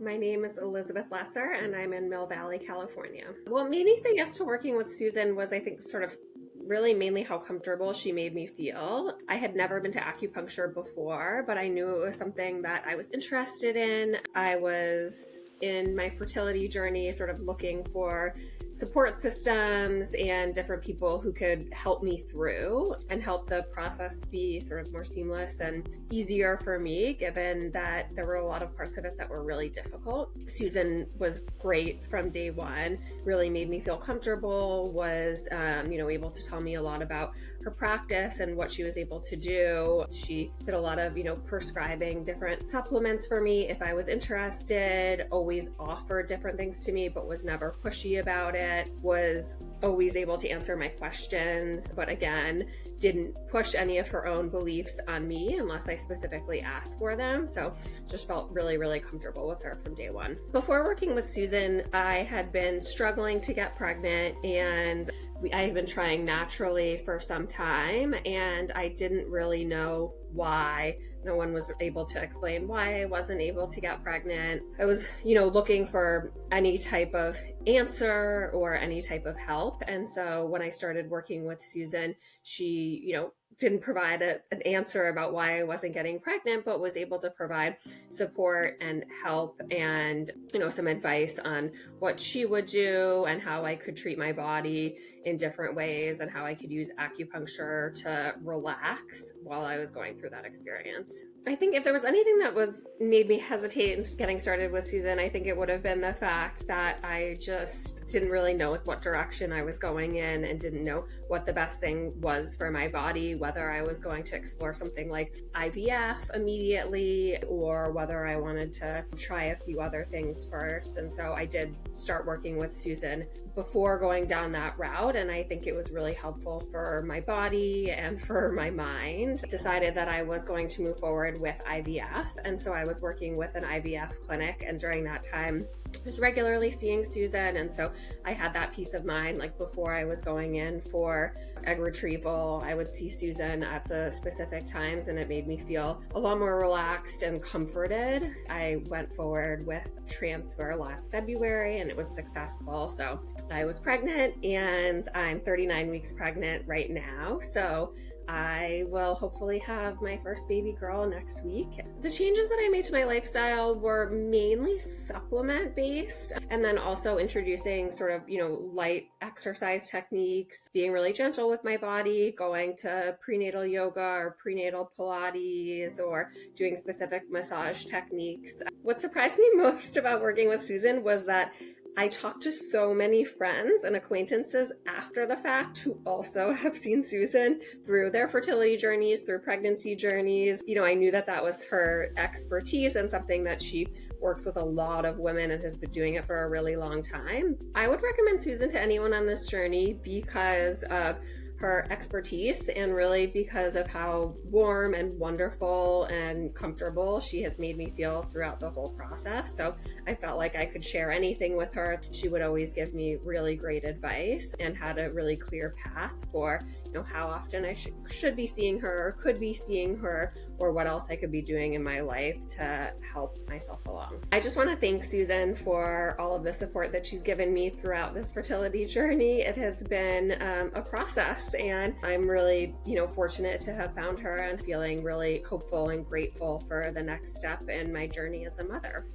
My name is Elizabeth Lesser, and I'm in Mill Valley, California. What made me say yes to working with Susan was, I think, sort of really mainly how comfortable she made me feel. I had never been to acupuncture before, but I knew it was something that I was interested in. I was in my fertility journey sort of looking for support systems and different people who could help me through and help the process be sort of more seamless and easier for me, given that there were a lot of parts of it that were really difficult. Susan was great from day one, really made me feel comfortable, was able to tell me a lot about her practice and what she was able to do. She did a lot of, prescribing different supplements for me if I was interested, always offered different things to me, but was never pushy about it, was always able to answer my questions, but again, didn't push any of her own beliefs on me unless I specifically asked for them. So just felt really, really comfortable with her from day one. Before working with Susan, I had been struggling to get pregnant, and I had been trying naturally for some time, and I didn't really know why. No one was able to explain why I wasn't able to get pregnant. I was, looking for any type of answer or any type of help. And so when I started working with Susan, she, didn't provide an answer about why I wasn't getting pregnant, but was able to provide support and help and, some advice on what she would do and how I could treat my body in different ways and how I could use acupuncture to relax while I was going through that experience. I think if there was anything that made me hesitate in getting started with Susan, I think it would have been the fact that I just didn't really know what direction I was going in and didn't know what the best thing was for my body, whether I was going to explore something like IVF immediately or whether I wanted to try a few other things first. And so I did start working with Susan before going down that route, and I think it was really helpful for my body and for my mind. Decided that I was going to move forward with IVF, and so I was working with an IVF clinic, and during that time I was regularly seeing Susan, and so I had that peace of mind. Like before I was going in for egg retrieval, I would see Susan at the specific times, and it made me feel a lot more relaxed and comforted. I went forward with transfer last February, and it was successful. So I was pregnant, and I'm 39 weeks pregnant right now. So I will hopefully have my first baby girl next week. The changes that I made to my lifestyle were mainly supplement based, and then also introducing sort of, light exercise techniques, being really gentle with my body, going to prenatal yoga or prenatal Pilates, or doing specific massage techniques. What surprised me most about working with Susan was that I talked to so many friends and acquaintances after the fact who also have seen Susan through their fertility journeys, through pregnancy journeys. I knew that that was her expertise and something that she works with a lot of women and has been doing it for a really long time. I would recommend Susan to anyone on this journey because of her expertise and really because of how warm and wonderful and comfortable she has made me feel throughout the whole process. So I felt like I could share anything with her. She would always give me really great advice and had a really clear path for, how often I should be seeing her or could be seeing her, or what else I could be doing in my life to help myself along. I just want to thank Susan for all of the support that she's given me throughout this fertility journey. It has been a process, and I'm really, fortunate to have found her and feeling really hopeful and grateful for the next step in my journey as a mother.